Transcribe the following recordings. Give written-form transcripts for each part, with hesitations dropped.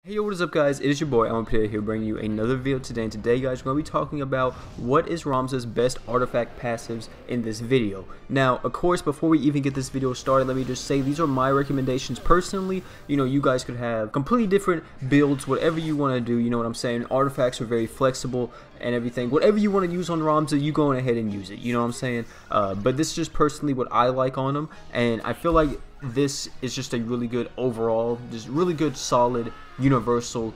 Hey yo, what is up guys, it is your boy Omnia here bringing you another video today, and today guys we're going to be talking about what is Ramza's best artifact passives in this video. Now of course before we even get this video started, let me just say these are my recommendations personally. You know, you guys could have completely different builds, whatever you want to do, you know what I'm saying. Artifacts are very flexible and everything. Whatever you want to use on Ramza, you go ahead and use it, you know what I'm saying. But this is just personally what I like on him, and I feel like this is just a really good overall, just really good solid universal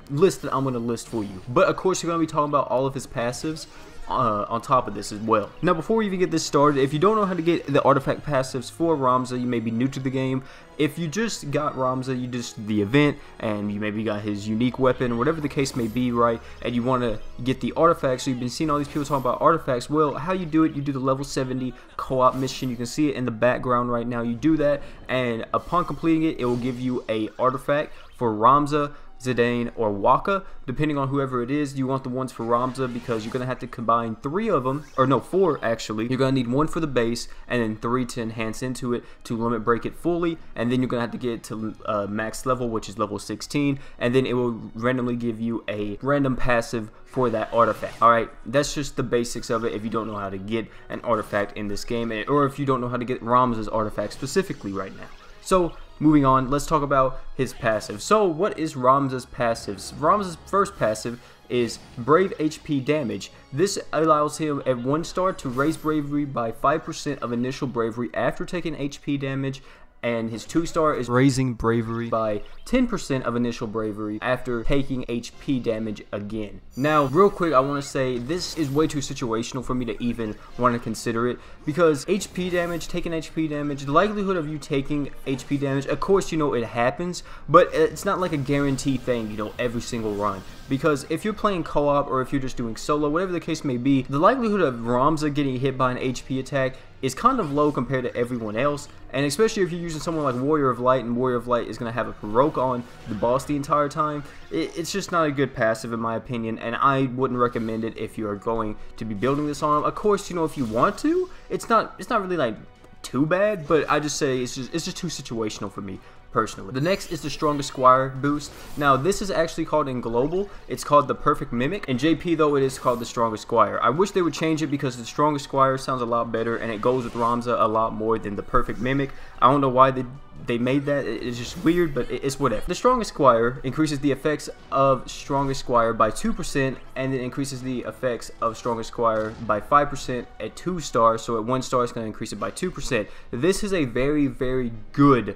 list that I'm going to list for you. But of course, you're going to be talking about all of his passives on top of this as well. Now before we even get this started, if you don't know how to get the artifact passives for Ramza, you may be new to the game. If you just got Ramza, you just the event and you maybe got his unique weapon, whatever the case may be, right, and you want to get the artifacts, so you've been seeing all these people talking about artifacts. Well, how you do it, you do the level 70 co-op mission. You can see it in the background right now. You do that, and upon completing it, it will give you a artifact for Ramza, Zidane, or Waka, depending on whoever it is. You want the ones for Ramza because you're going to have to combine 3 of them, or no, 4 actually. You're going to need 1 for the base and then 3 to enhance into it to limit break it fully, and then you're going to have to get it to max level, which is level 16, and then it will randomly give you a random passive for that artifact. Alright, that's just the basics of it if you don't know how to get an artifact in this game, or if you don't know how to get Ramza's artifact specifically right now. So moving on, let's talk about his passive. So what is Ramza's passives? Ramza's first passive is Brave HP damage. This allows him at 1 star to raise bravery by 5% of initial bravery after taking HP damage, and his 2 star is raising bravery by 10% of initial bravery after taking HP damage again. Now real quick, I want to say this is way too situational for me to even want to consider it, because HP damage, taking HP damage, the likelihood of you taking HP damage, of course you know it happens, but it's not like a guarantee thing, you know, every single run. Because if you're playing co-op or if you're just doing solo, whatever the case may be, the likelihood of Ramza getting hit by an HP attack is kind of low compared to everyone else, and especially if you're using someone like Warrior of Light, and Warrior of Light is going to have a heroic on the boss the entire time. It's just not a good passive in my opinion, and I wouldn't recommend it if you are going to be building this on him. Of course, you know, if you want to, it's not really like too bad, but I just say it's just too situational for me personally. The next is the Strongest Squire boost. Now this is actually called in global, it's called the Perfect Mimic. In JP though, it is called the Strongest Squire. I wish they would change it because the Strongest Squire sounds a lot better and it goes with Ramza a lot more than the Perfect Mimic. I don't know why they made that. It's just weird, but it's whatever. The Strongest Squire increases the effects of Strongest Squire by 2%, and then increases the effects of Strongest Squire by 5% at 2 stars, so at 1 star it's going to increase it by 2%. This is a very, very good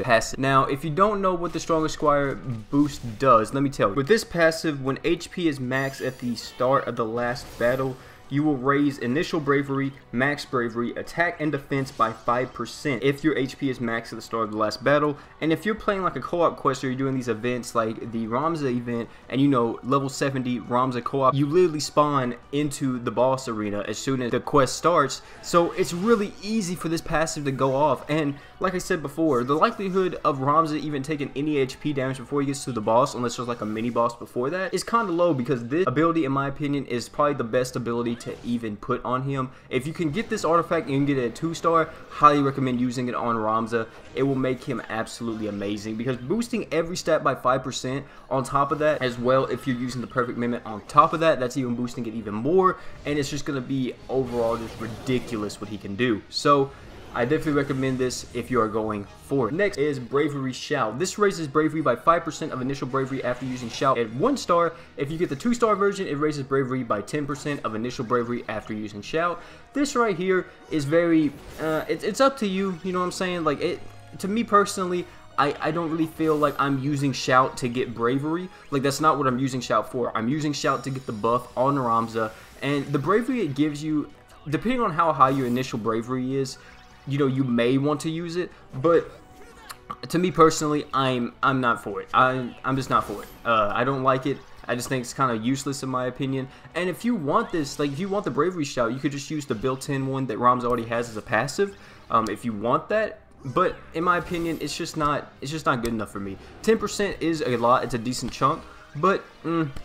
passive. Now if you don't know what the Strongest Squire boost does, let me tell you. With this passive, when HP is max at the start of the last battle, you will raise initial bravery, max bravery, attack, and defense by 5% if your HP is max at the start of the last battle. And if you're playing like a co-op quest, or you're doing these events like the Ramza event, and you know, level 70 Ramza co-op, you literally spawn into the boss arena as soon as the quest starts, so it's really easy for this passive to go off. And like I said before, the likelihood of Ramza even taking any HP damage before he gets to the boss, unless there's like a mini boss before that, is kind of low, because this ability in my opinion is probably the best ability to even put on him. If you can get this artifact and you can get it at 2 star, highly recommend using it on Ramza. It will make him absolutely amazing, because boosting every stat by 5% on top of that as well, if you're using the Perfect Mimic on top of that, that's even boosting it even more, and it's just going to be overall just ridiculous what he can do. So I definitely recommend this if you are going for it. Next is Bravery Shout. This raises bravery by 5% of initial bravery after using Shout at 1 star. If you get the 2 star version, it raises bravery by 10% of initial bravery after using Shout. This right here is very, it's up to you, you know what I'm saying? Like, to me personally, I don't really feel like I'm using Shout to get bravery. Like, that's not what I'm using Shout for. I'm using Shout to get the buff on Ramza, and the bravery it gives you, depending on how high your initial bravery is, you know, you may want to use it, but to me personally, I'm not for it. I'm just not for it. I don't like it. I just think it's kind of useless in my opinion. And if you want this, like if you want the Bravery Shout, you could just use the built-in one that Ramza already has as a passive, if you want that. But in my opinion, it's just not good enough for me. 10% is a lot. It's a decent chunk. But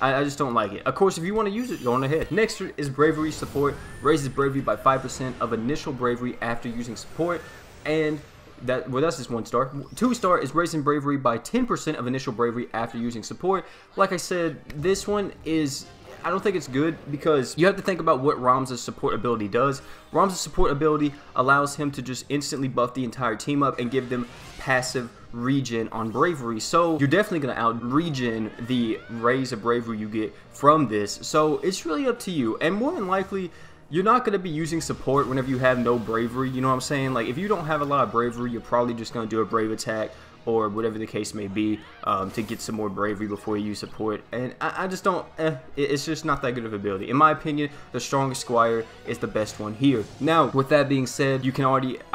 I just don't like it. Of course, if you want to use it, go on ahead. Next is Bravery Support. Raises bravery by 5% of initial bravery after using support. And that's just 1 star. 2 star is raising bravery by 10% of initial bravery after using support. Like I said, this one is, I don't think it's good because you have to think about what Ramza's support ability does. Ramza's support ability allows him to just instantly buff the entire team up and give them passive regen on bravery, so you're definitely going to out regen the raise of bravery you get from this. So it's really up to you, and more than likely you're not going to be using support whenever you have no bravery, you know what I'm saying? Like, if you don't have a lot of bravery, you're probably just going to do a brave attack or whatever the case may be, to get some more bravery before you use support. And I just don't, it's just not that good of an ability. In my opinion, the strongest Squire is the best one here. Now, with that being said, I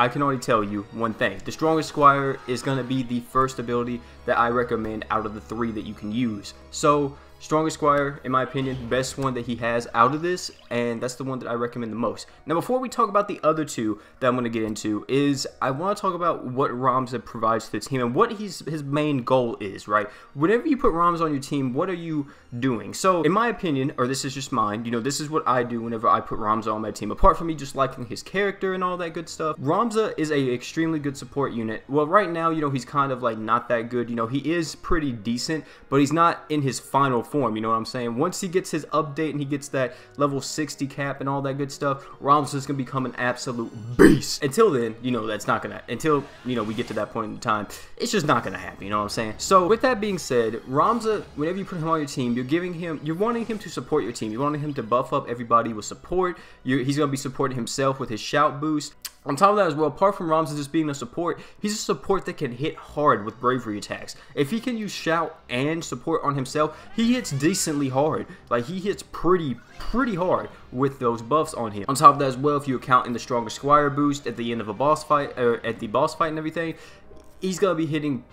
can already tell you one thing. The strongest Squire is going to be the first ability that I recommend out of the 3 that you can use. So, strongest Squire, in my opinion, best one that he has out of this, and that's the one that I recommend the most. Now, before we talk about the other 2 that I'm going to get into, is I want to talk about what Ramza provides to the team and what his main goal is, right? Whenever you put Ramza on your team, what are you doing? So, in my opinion, or this is just mine, you know, this is what I do whenever I put Ramza on my team. Apart from me just liking his character and all that good stuff, Ramza is a extremely good support unit. Well, right now, you know, he's kind of like not that good. You know, he is pretty decent, but he's not in his final form, you know what I'm saying? Once he gets his update and he gets that level 60 cap and all that good stuff, Ramza's gonna become an absolute beast. Until then, you know, that's not gonna, until, you know, we get to that point in time, it's just not gonna happen, you know what I'm saying? So with that being said, Ramza, whenever you put him on your team, you're wanting him to support your team. You're wanting him to buff up everybody with support. He's gonna be supporting himself with his shout boost. On top of that as well, apart from Ramza just being a support, he's a support that can hit hard with bravery attacks. If he can use shout and support on himself, he hits decently hard. Like, he hits pretty hard with those buffs on him. On top of that as well, if you account in the stronger Squire boost at the end of a boss fight, or at the boss fight and everything, he's gonna be hitting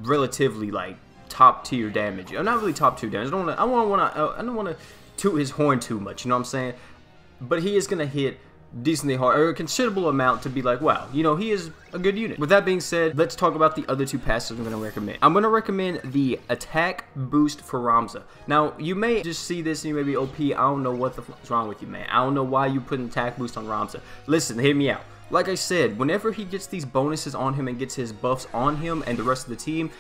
relatively like top tier damage. Or not really top tier damage. I don't want to toot his horn too much, you know what I'm saying? But he is gonna hit decently hard, or a considerable amount to be like, wow, you know, he is a good unit. With that being said, let's talk about the other 2 passives I'm going to recommend. I'm going to recommend the attack boost for Ramza. Now, you may just see this and you may be, OP, I don't know what the fuck's wrong with you, man. I don't know why you put an attack boost on Ramza. Listen, hear me out. Like I said, whenever he gets these bonuses on him and gets his buffs on him and the rest of the team,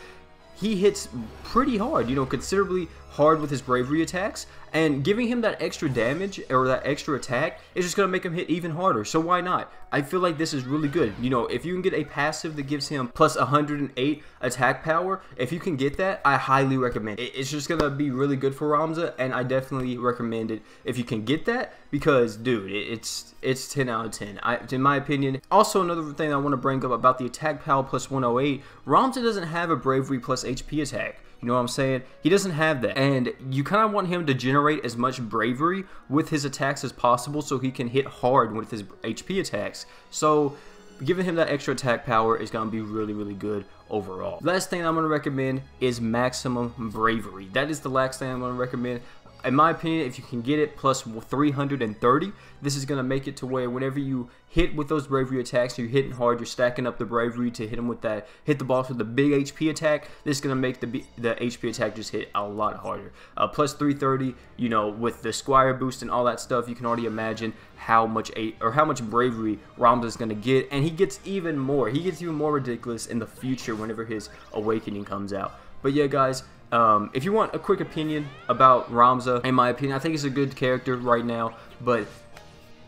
he hits pretty hard, you know, considerably hard with his bravery attacks, and giving him that extra damage or that extra attack is just going to make him hit even harder. So why not? I feel like this is really good. You know, if you can get a passive that gives him plus 108 attack power, if you can get that, I highly recommend it. It's just going to be really good for Ramza, and I definitely recommend it if you can get that, because dude, it's 10 out of 10 in my opinion. Also, another thing I want to bring up about the attack power plus 108, Ramza doesn't have a bravery plus HP attack. You know what I'm saying? He doesn't have that. And you kind of want him to generate as much bravery with his attacks as possible so he can hit hard with his HP attacks. So giving him that extra attack power is going to be really good overall. Last thing I'm going to recommend is maximum bravery. That is the last thing I'm going to recommend. In my opinion, if you can get it plus 330, this is going to make it to where whenever you hit with those bravery attacks, you're hitting hard, you're stacking up the bravery to hit him with that, hit the boss with the big HP attack. This is going to make the HP attack just hit a lot harder. Plus 330, you know, with the Squire boost and all that stuff, you can already imagine how much bravery Ramza is going to get, and he gets even more. He gets even more ridiculous in the future whenever his awakening comes out. But yeah, guys, if you want a quick opinion about Ramza, in my opinion, I think he's a good character right now, but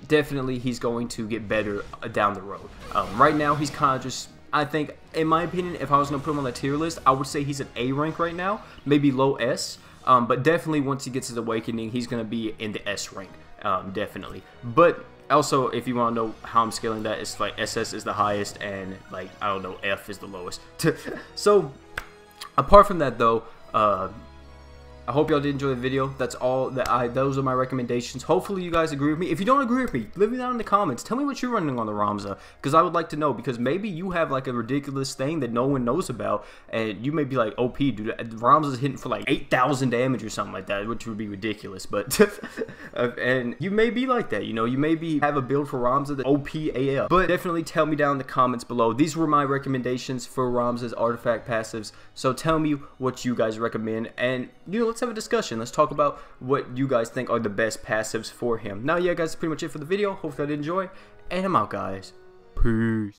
definitely he's going to get better down the road. Right now, he's kind of just, I think, in my opinion, if I was going to put him on the tier list, I would say he's an A rank right now, maybe low S, but definitely once he gets his awakening, he's going to be in the S rank, definitely. But also, if you want to know how I'm scaling that, it's like SS is the highest, and like, I don't know, F is the lowest. So, apart from that though, I hope y'all did enjoy the video. That's all that those are my recommendations. Hopefully you guys agree with me. If you don't agree with me, leave me down in the comments. Tell me what you're running on the Ramza, because I would like to know, because maybe you have like a ridiculous thing that no one knows about, and you may be like, OP, dude, Ramza's hitting for like 8,000 damage or something like that, which would be ridiculous, but and you may be like that, you know, you maybe have a build for Ramza that OP AF, but definitely tell me down in the comments below. These were my recommendations for Ramza's artifact passives, so tell me what you guys recommend, and you know, let's have a discussion. Let's talk about what you guys think are the best passives for him. Now, yeah, guys, that's pretty much it for the video. Hopefully I did enjoy, and I'm out, guys. Peace.